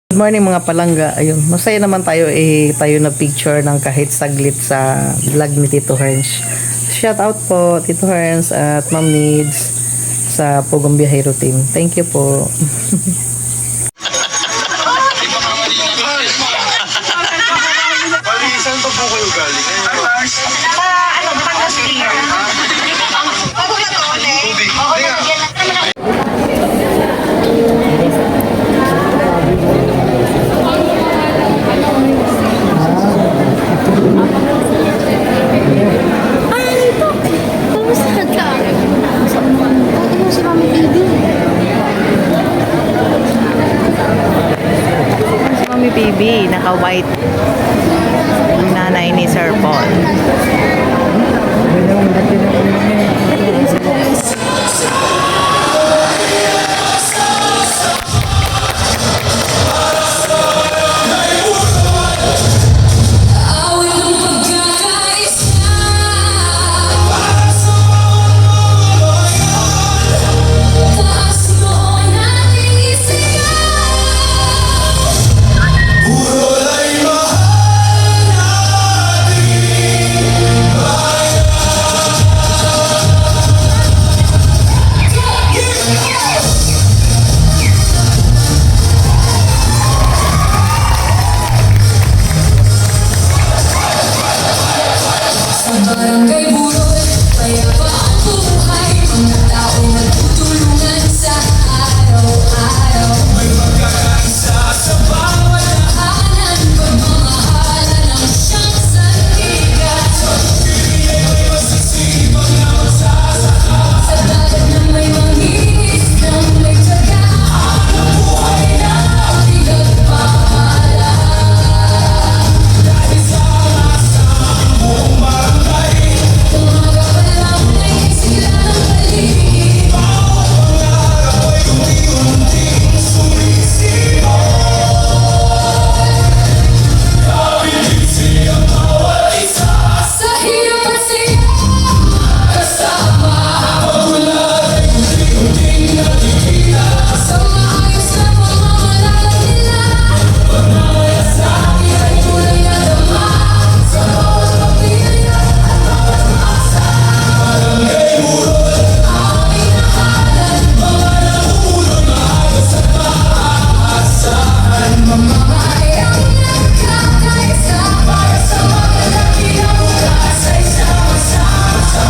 Good morning mga palangga. Ayun, masaya naman tayo tayo na picture ng kahit saglit sa vlog ni Tito Herns. Shout out po Tito Herns at Ma'am Needs sa Pugong Biyahero Team. Thank you po. Saan pa po kayo galing? Batangas Pier. Bago na to ulit. Tubig. Oo, nalagyan lang. Si Mami Baby. Si Mami Baby, naka-white. Yung nanay ni Sir Paul. Barangay Burol, payapa ang buhay. Mga tao magtutulungan sa araw-araw. May magkakaisa sa bawat tahanan. Pagmamahalan ang siyang sandigan. Sa pagpili ay masisibang na magsasaka. Sa dagat na may manginis ng may tiyaga. Ang buhay na ating nagpapala. Dahil sama-sama ang buong barangay. Umaga pa lang ay sila ng paligid. Bawat pangarap ay unti-unting sumisigaw. Kapit-isi ang bawat isa. Sa hirap at saya, kasama. Pagulad ay unti-unting nakikita. Sa maayos na pamamalaan nila. Pagmamalasakit ay tunay na dama. Sa bawat pagpili at bawat asa. Barangay Burol, aming nahalan. Mga naunang maayos at maaasahan. Mamamayang nagkakaisa para sa mga kinabukas ay sama-sama sa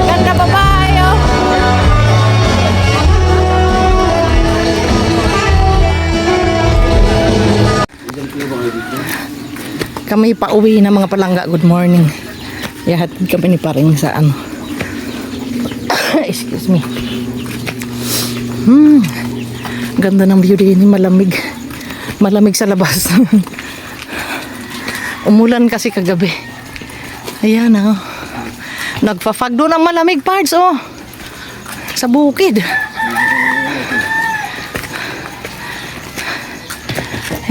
Ganda babae, oh. Kami pa uwi na mga palangga. Good morning. Yahatid kami ni paring sa ano. Excuse me. Ganda ng view din, malamig. Malamig sa labas. Umulan kasi kagabi. Ayan, oh. Nagfa-fog doon ang malamig parts, oh. Sa bukid.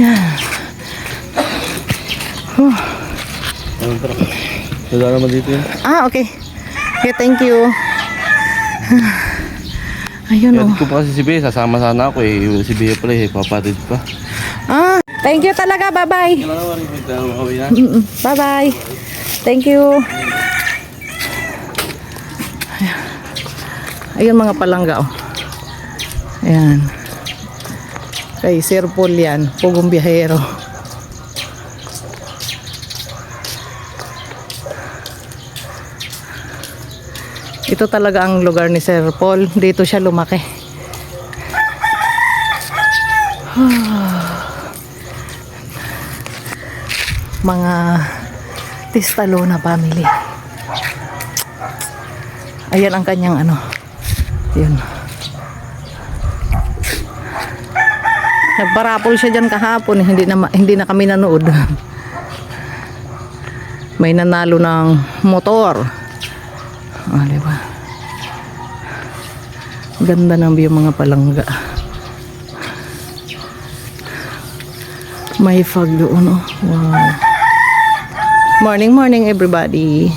Ayan. Wala naman dito yun. Ah, okay. Okay, thank you. Ayun, oh. Kaya ko pa kasi si Bea, sasama sana ako eh. Si Bea pala eh, papatid pa. Ah, thank you talaga. Bye-bye. Wala naman, magkakawin na. Bye-bye. Thank you. Ayun mga palangga, oh. Ayan. Kay Sir Paul yan. Pugong Biyahero. Ito talaga ang lugar ni Sir Paul. Dito siya lumaki. Mga Tistalona family. Ayan ang kanyang ano. Yun. Nagparapol siya dyan kahapon. Hindi na kami nanood. May nanalo ng motor. Ah, diba? Ganda ng view mga palangga. May fog doon, oh. Wow. Morning, morning everybody.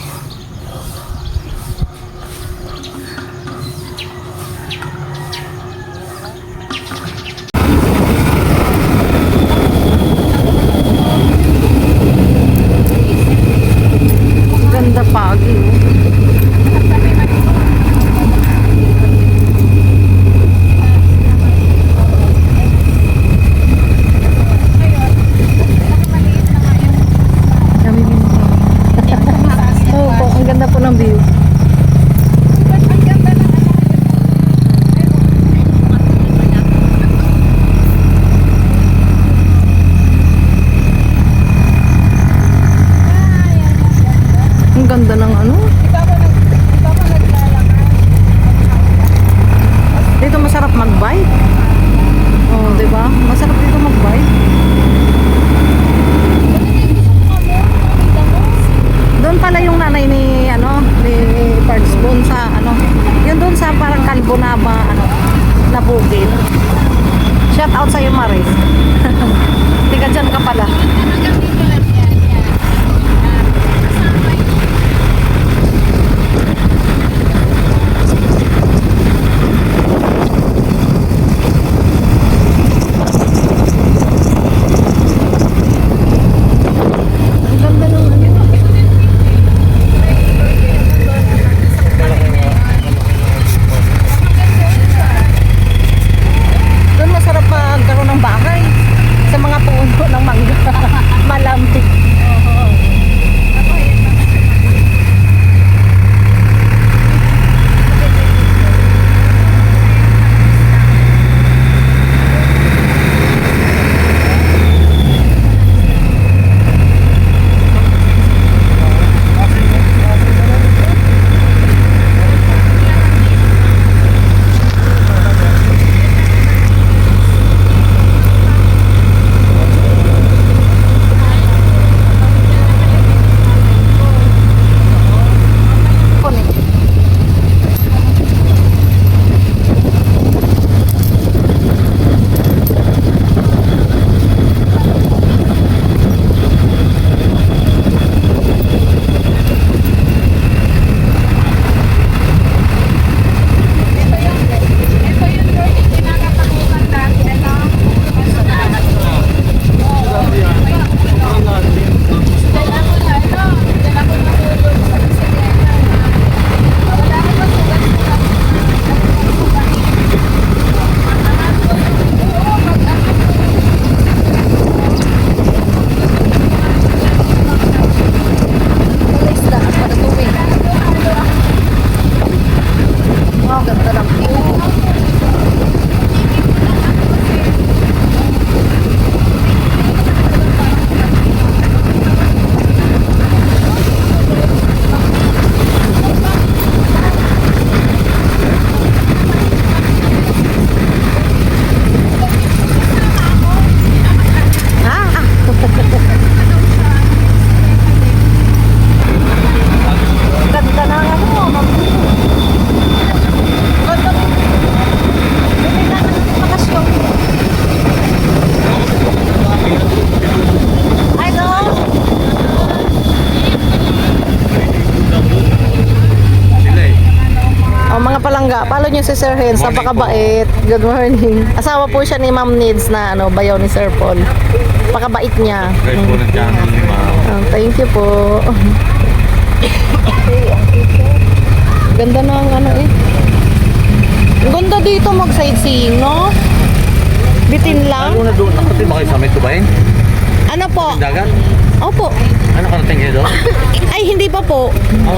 ganda po ng view. Ang ganda ng ano. Dito masarap mag-bike. Oh, 'di ba? Masarap dito mag-bike. Doon pala yung nanay ni ni Pards doon sa yun doon sa parang kalbo na na bukid. Shout out sa iyo, Maris. Tiga dyan ka pala. Doon masarap magkaroon ng bahay sa mga puno ng mangga. Malamig. Ganda na mga palangga, follow nyo si Sir Hens, napakabait. Good morning. Asawa po siya ni Ma'am Needs na bayaw ni Sir Paul. Napakabait niya. Guys po ng channel ni Ma'am. Thank you po. Ganda ng Ang ganda dito mag-sightseeing, no? Bitin lang. Lalo na doon, nakati ba kayo sa may tubayin? Ano po? Dagat? Opo. Ano karating kayo doon? Ay, hindi pa po.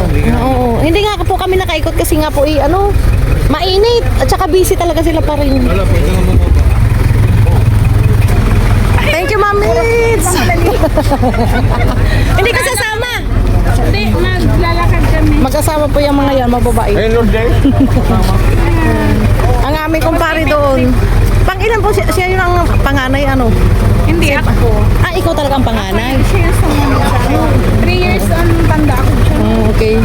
Hindi nga. Oo. Hindi nga po kami nakaikot kasi nga po mainit. At saka busy talaga sila pa rin. Thank you, Ma'am Needs. Hindi ka sasama. Hindi, naglalakad kami. Mag-asawa po yung mga yan, mababae. Ayun, Lord Day. Ang aming kumpare doon. Pang-ilan po siya yun ang panganay, Hindi ako. Ah, ikaw talaga ang panganay. Siya yung sumunod sa 3 years ang tanda ako siya. Okay.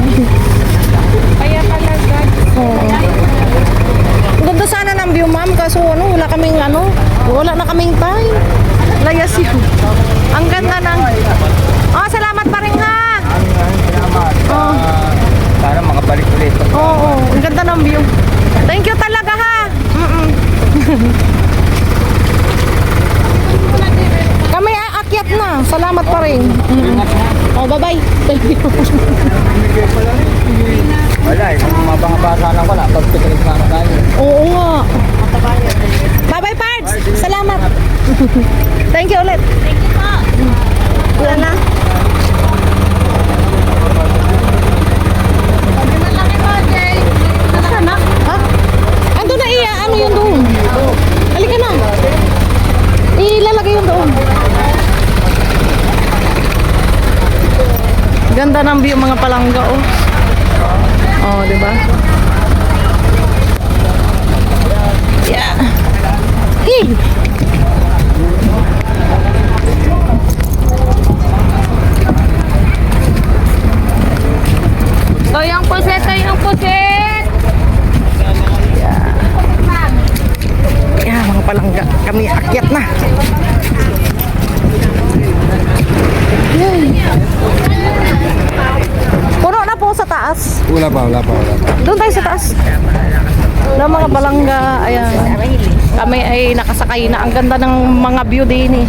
Kaya talaga. Ganda sana ng view, ma'am, kaso wala na kaming time. Layas yun. Ang ganda ng... Oh, salamat pa rin ha! Oh. Para makabalik ulit. Oo, ang ganda ng view. Thank you talaga ha! Kami aakyat na. Salamat pa rin. Oh, bye-bye. Thank you. Wala kung mabangabasa lang wala. Pag pikinig na tayo. Oo nga. Bye-bye, Pards. Salamat. Thank you ulit. Thank you po. Wala na. palangga, oh. Oh, di ba? Yeah. Hey! Toyong puset, toyong puset. Yeah, mga palangga. Kami akyat na. Yay. Puno na po sa taas. Wala pa. Doon tayo sa taas. Na mga palangga. Ayan. Kami ay nakasakay na. Ang ganda ng mga view din eh.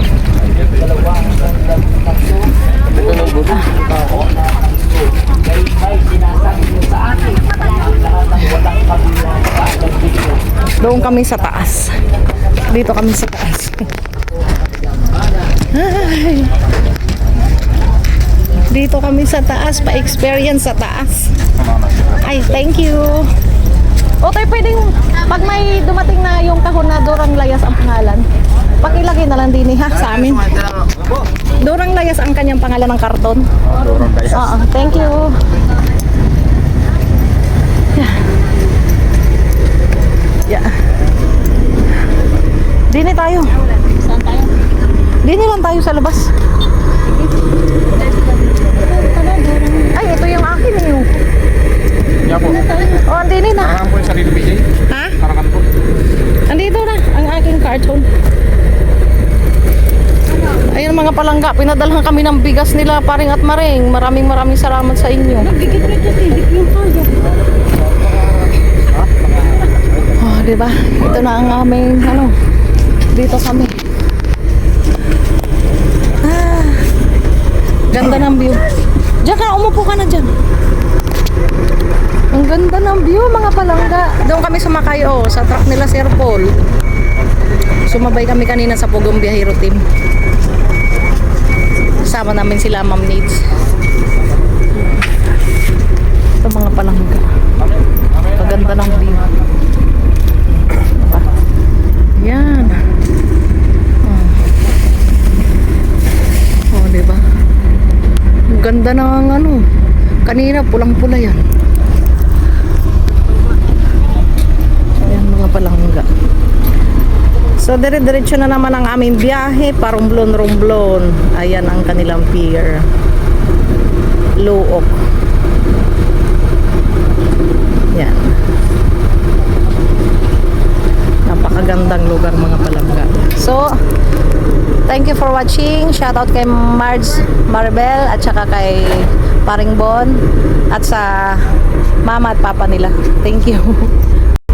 Doon kami sa taas. Dito kami sa taas. Ay. Dito kami sa taas, pa-experience sa taas. Ay, thank you. O tayo pwedeng, pag may dumating na yung kahon na Dorang Layas ang pangalan, pakilagay na lang din ha sa amin. Dorang Layas ang kanyang pangalan ng karton. Oo, thank you. Yeah. Dini tayo. Saan tayo? Dini lang tayo sa labas. Ay, ito yung akin eh. Yeah po. Oh, andini na. Parang po yung sarili PJ. Ha? Parang po. Andito na ang aking carton. Ayun mga palangga, pinadalhan kami ng bigas nila paring at maring. Maraming salamat sa inyo. Oh, di ba? Ito na ang aming ano. Dito kami. Ah. Ganda ng view. Diyan ka, umupo ka na diyan. Ang ganda ng view mga palangga. Doon kami sumakay sa truck nila Sir Paul. Sumabay kami kanina sa Pugong Biyahero Team. Kasama namin sila Ma'am Needs. Ito mga palangga. Maganda ng view. Diba? Yan. Oh, diba? Ang ganda ng ano. Kanina pulang-pula yan. Ayan mga palangga. So, dire-diretso na naman ang aming biyahe pa Romblon. Ayan ang kanilang pier. Luok. Yan. Napakagandang lugar mga palangga. So, thank you for watching. Shoutout kay Maribel at saka kay Paring Bon at sa mama at papa nila. Thank you.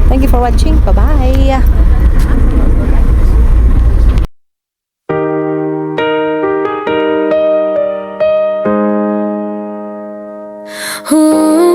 Thank you for watching. Bye-bye. Ooh.